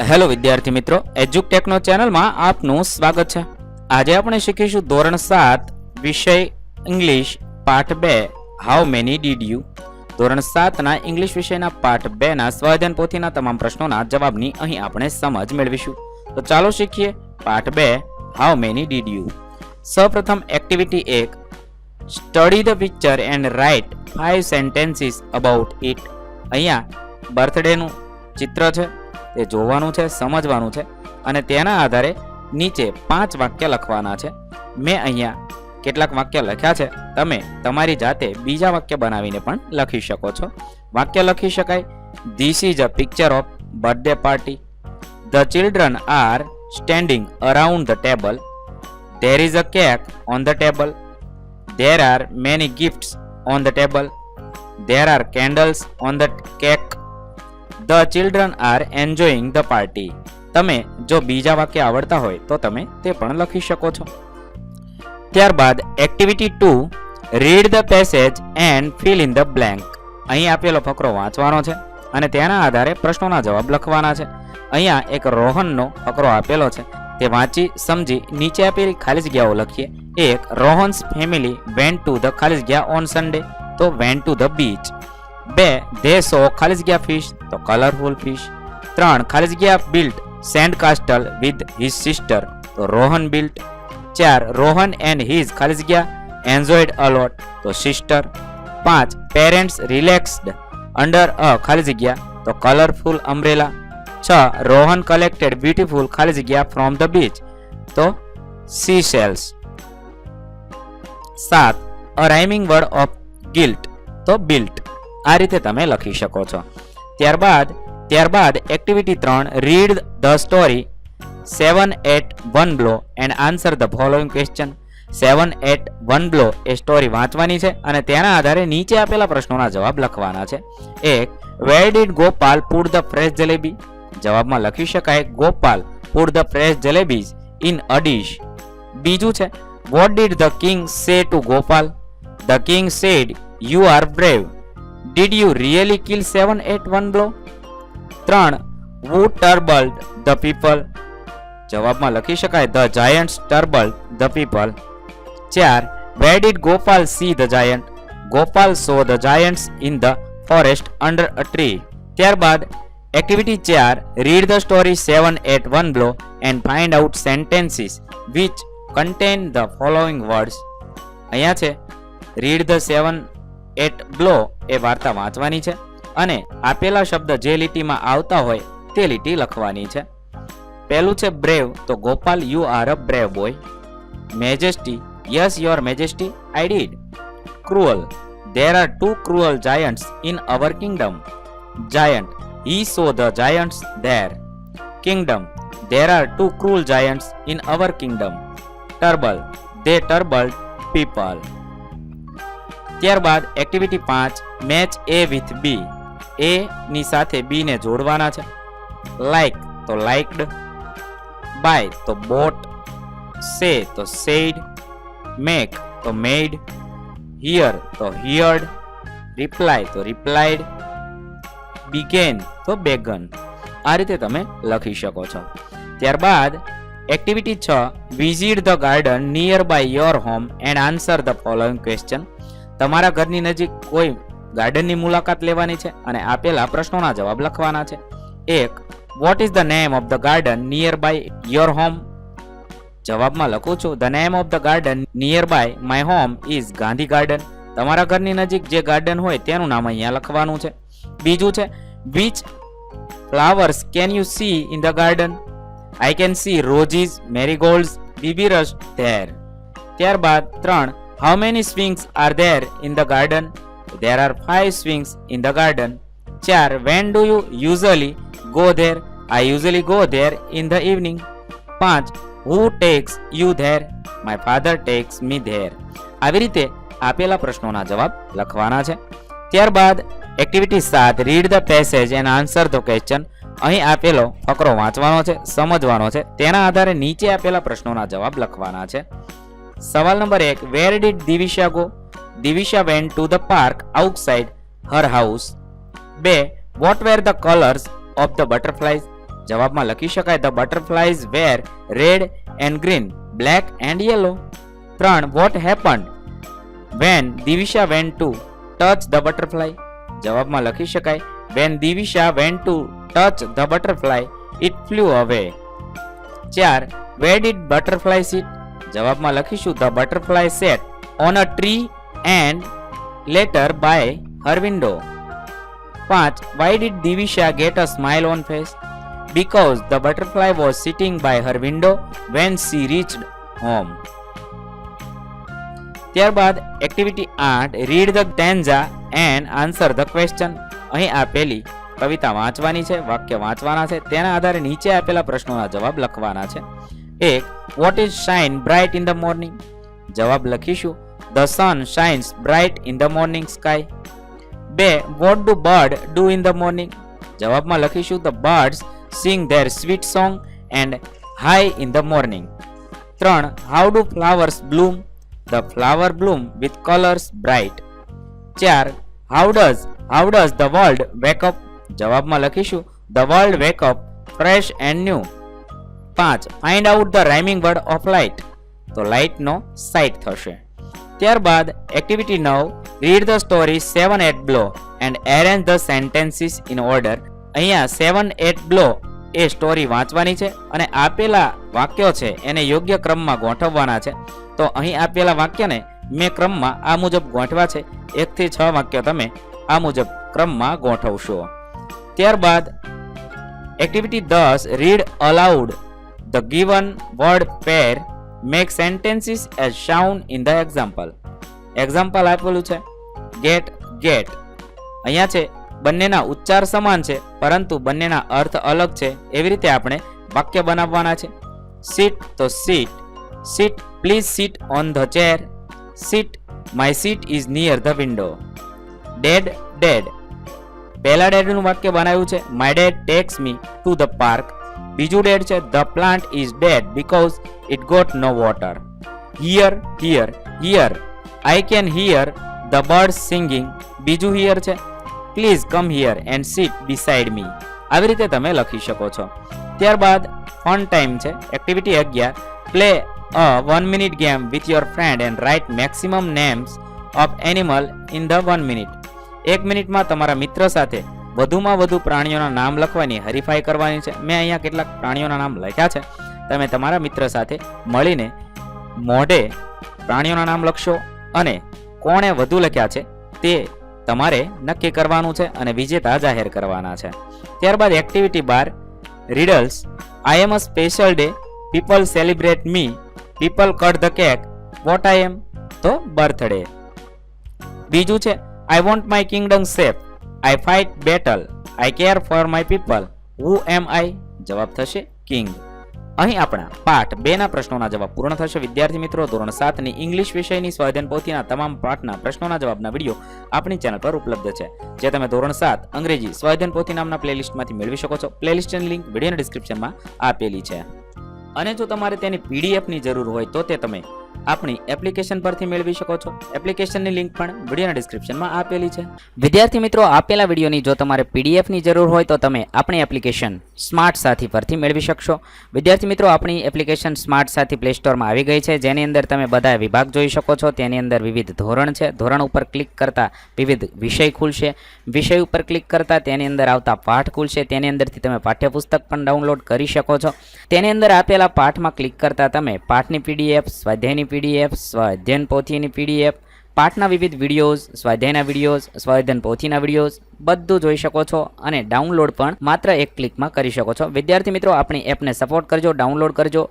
Hello વિદ્યાર્થી મિત્રો, એજ્યુકટેકનો ચેનલમાં આપનું સ્વાગત છે. આજે આપણે શીખીશું ધોરણ 7 વિષય ઇંગ્લિશ પાઠ 2 હાઉ મેની ડીડ યુ. ધોરણ 7 ના ઇંગ્લિશ વિષયના પાઠ 2 ના સ્વાધ્યાયન પોથીના તમામ પ્રશ્નોના જવાબની અહીં આપણે સમજ મેળવીશું. તો ચાલો શીખીએ પાઠ 2 હાઉ મેની ડીડ યુ. સૌપ્રથમ activity 1, study the picture and write 5 sentences about it. અહીંયા બર્થડેનું ચિત્ર છે, તે જોવાનું છે, સમજવાનું છે અને તેના આધારે નીચે 5 વાક્ય લખવાના છે. મેં અહીંયા કેટલાક વાક્ય લખ્યા છે, તમે તમારી જાતે બીજા વાક્ય બનાવીને પણ લખી શકો છો. વાક્ય લખી શકાય: this is a picture of birthday party. The children are standing around the table. There is a cake on the table. There are many gifts on the table. There are candles on the cake. The children are enjoying the party. તમે જો બીજા વાક્ય આવડતા હોય તો તમે તે પણ લખી શકો છો. ત્યારબાદ activity 2, read the passage and fill in the blank. અહીં આપેલો ફકરો વાંચવાનો છે અને તેના આધારે પ્રશ્નોના જવાબ લખવાના છે. અહીંયા એક રોહનનો ફકરો આપેલો છે, તે વાંચી સમજી નીચે આપેલી ખાલી જગ્યાઓ લખીએ. 1. Rohan's family vent to the ખાલી જગ્યા ઓન સન્ડે, તો vent to the beach. 2. they saw ખાલી જગ્યા fish, તો કલરફુલ fish. 3. ખાલી જગ્યા built sand castle with his sister, તો Rohan built. 4. Rohan and his ખાલી જગ્યા enjoyed a lot, તો sister. 5. parents relaxed under a ખાલી જગ્યા, તો colorful umbrella. 6. Rohan collected beautiful ખાલી જગ્યા from the beach, તો seashells. 7. a rhyming word of guilt, તો built. આ રીતે તમે લખી શકો છો. ત્યારબાદ activity 3, read the story 7 at 1 blow and answer the following question. 7 at 1 blow A story વાંચવાની છે અને તેના આધારે નીચે આપેલા પ્રશ્નોના જવાબ લખવાના છે. 1. Where did Gopal put the fresh jalebi. જવાબમાં લખી શકાય Gopal put the fresh jalebis in a dish. બીજું છે what did the king say to Gopal. The king said you are brave. Did you really kill 7 at 1 blow? 3. Who turbled the people? જવાબમાં લખી શકાય the giants turbled the people. 4. Where did Gopal see the giant? Gopal saw the giants in the forest under a tree. ત્યારબાદ activity 4, read the story 7 at 1 blow and find out sentences which contain the following words. અહીંયા છે read the 7 at blow એ વાર્તા વાંચવાની છે અને આપેલા શબ્દ જે લીટીમાં આવતા હોય તે લીટી લખવાની છે. પહેલું છે બ્રેવ, તો Gopal you are a brave boy. Majesty, yes your majesty I did. Cruel, there are 2 cruel giants in our kingdom. Giant, he saw the giants there. Kingdom, there are 2 cruel giants in our kingdom. Turble, they turbled people. ત્યારબાદ activity 5, match A with B. A ની સાથે બી ને જોડવાના છે. Like તો liked. By તો boat. સે તો સેડ. મેક તો મેડ. હિયર તો હિયર્ડ. રિપ્લાય તો રિપ્લાઇડ. બિગેન તો બેગન. આ રીતે તમે લખી શકો છો. ત્યારબાદ activity 6, visit the garden nearby your home and answer the following question. તમારા ઘરની નજીક કોઈ ગાર્ડનની મુલાકાત લેવાની છે અને આપેલા પ્રશ્નોના જવાબ લખવાના છે. 1. What is the name of the garden nearby your home. જવાબમાં લખું છું the name of the garden nearby my home is Gandhi garden. તમારા ઘરની નજીક જે ગાર્ડન હોય તેનું નામ અહીંયા લખવાનું છે. બીજું છે which flowers can you see in the garden. I can see roses, marigolds, બીબીરસ ધેર. ત્યારબાદ 3, how many swings are there in the garden? There are 5 swings in the garden. 4. When do you usually go there? I usually go there in the evening. 5. Who takes you there? My father takes me there. આવી રીતે આપેલા પ્રશ્નોના જવાબ લખવાના છે. ત્યારબાદ activity 7, read the passage and answer the question. અહીં આપેલો ફકરો વાંચવાનો છે, સમજવાનો છે, તેના આધારે નીચે આપેલા પ્રશ્નોના જવાબ લખવાના છે. સવાલ નંબર 1, where did Divisha go. Divisha went to the park outside her house. 2. What were the colours of the butterflies. જવાબમાં લખી શકાય the butterflies were red and green, black and yellow. 3. What happened when Divisha went to touch the butterfly, જવાબમાં લખી શકાય when Divisha went to touch the butterfly it flew away. 4. Where did butterfly sit, જવાબમાં લખીશું the butterfly set on a tree and later by her window. 5. Why did Divisha get a smile on face, because the butterfly was sitting by her window when she reached home. ત્યારબાદ activity 8 read the stanza and answer the question. અહીં આપેલી કવિતા વાંચવાની છે, વાક્ય વાંચવાના છે, તેના આધારે નીચે આપેલા પ્રશ્નોના જવાબ લખવાના છે. 1. What is shine bright in the morning, જવાબ લખીશું the sun shines bright in the morning sky. 2. What do bird do in the morning, જવાબમાં લખીશું the birds sing their sweet song and high in the morning. 3. How do flowers bloom? The flower bloom with colors bright. 4. How does the world wake up? જવાબમાં લખીશું the world wake up fresh and new. 5. Find out the rhyming word of light. તો light નો sight થશે. ત્યારબાદ activity 9 read the story 7-8 blow and arrange the sentences in order. અહીંયા 7-8 blow એ story વાંચવાની છે અને આપેલા વાક્યો છે એને યોગ્ય ક્રમમાં ગોઠવવાના છે. તો અહીં આપેલા વાક્યને મેં ક્રમમાં આ મુજબ ગોઠવા છે. 1 થી 6 વાક્યો તમે આ મુજબ ક્રમમાં ગોઠવશો. ત્યારબાદ activity 10 read allowed the given word pair, make sentences as shown in the example. Example આપેલું છે ગેટ ગેટ. અહીંયા છે બંનેના ઉચ્ચાર સમાન છે પરંતુ બંનેના અર્થ અલગ છે, એવી રીતે આપણે વાક્ય બનાવવાના છે. સીટ તો seat, sit please sit on the chair, seat my seat is near the window. Dad dad, પહેલા ડેડનું વાક્ય બનાવ્યું છે my dad takes me to the park. બીજું ડેડ છે the plant is dead because it got no water. Here hear hear I can hear the birds singing. બીજું here છે please come here and sit beside me. આવી રીતે તમે લખી શકો છો. ત્યારબાદ ફન ટાઈમ છે activity 11 play a 1 minute game with your friend and write maximum names of animal in the 1 minute. 1 મિનિટમાં તમારા મિત્ર સાથે વધુમાં વધુ પ્રાણીઓના નામ લખવાની હરીફાઈ કરવાની છે. મેં અહીંયા કેટલાક પ્રાણીઓના નામ લખ્યા છે. તમે તમારા મિત્ર સાથે મળીને મોઢે પ્રાણીઓના નામ લખશો અને કોણે વધુ લખ્યા છે તે તમારે નક્કી કરવાનું છે અને વિજેતા જાહેર કરવાના છે. ત્યારબાદ activity 12 riddles I am a special day, people celebrate me, people cut the cake, what I am તો બર્થડે. બીજું છે I want my kingdom safe, I fight battle, I care for my people, who am I, જવાબ થશે king. અહીં આપણા પાઠ 2 ના પ્રશ્નોના જવાબ પૂર્ણ થશે. વિદ્યાર્થી મિત્રો, ધોરણ 7 ની ઇંગ્લિશ વિષયની સ્વાધ્યાયન પોથીના તમામ પાઠના પ્રશ્નોના જવાબના વિડીયો આપણી ચેનલ પર ઉપલબ્ધ છે, જે તમે ધોરણ 7 અંગ્રેજી સ્વાધ્યાયન પોથી નામના પ્લેલિસ્ટમાંથી મેળવી શકો છો. પ્લેલિસ્ટની લિંક વિડીયોના ડિસ્ક્રિપ્શનમાં આપેલી છે. અને જો તમારે તેની પીડીએફની જરૂર હોય તો તે તમે આપણી એપ્લિકેશન પરથી મેળવી શકો છો. એપ્લિકેશનની લિંક પણ વિડીયોના ડિસ્ક્રિપ્શનમાં આપેલી છે. વિદ્યાર્થી મિત્રો, આપેલા વિડીયોની જો તમારે પીડીએફની જરૂર હોય તો તમે આપણી એપ્લિકેશન સ્માર્ટ સાથી પરથી મેળવી શકશો. વિદ્યાર્થી મિત્રો, આપણી એપ્લિકેશન સ્માર્ટ સાથી પ્લે સ્ટોરમાં આવી ગઈ છે, જેની અંદર તમે બધા વિભાગ જોઈ શકો છો. તેની અંદર વિવિધ ધોરણ છે. ધોરણ ઉપર ક્લિક કરતા વિવિધ વિષય ખુલશે. વિષય ઉપર ક્લિક કરતા તેની અંદર આવતા પાઠ ખુલશે. તેની અંદરથી તમે પાઠ્યપુસ્તક પણ ડાઉનલોડ કરી શકો છો. તેની અંદર આપેલા પાઠમાં ક્લિક કરતા તમે પાઠની પીડીએફ, સ્વાધ્યાયની પીડીએફ, સ્વાધ્યાયન પોથીની પીડીએફ, પાઠના વિવિધ વિડીયોઝ, સ્વાધ્યાયના વિડીયોઝ, સ્વાધ્યાયન પોથીના વિડીયોઝ બધું જોઈ શકો છો અને ડાઉનલોડ પણ માત્ર એક ક્લિકમાં કરી શકો છો. વિદ્યાર્થી મિત્રો, આપણી એપને સપોર્ટ કરજો, ડાઉનલોડ કરજો.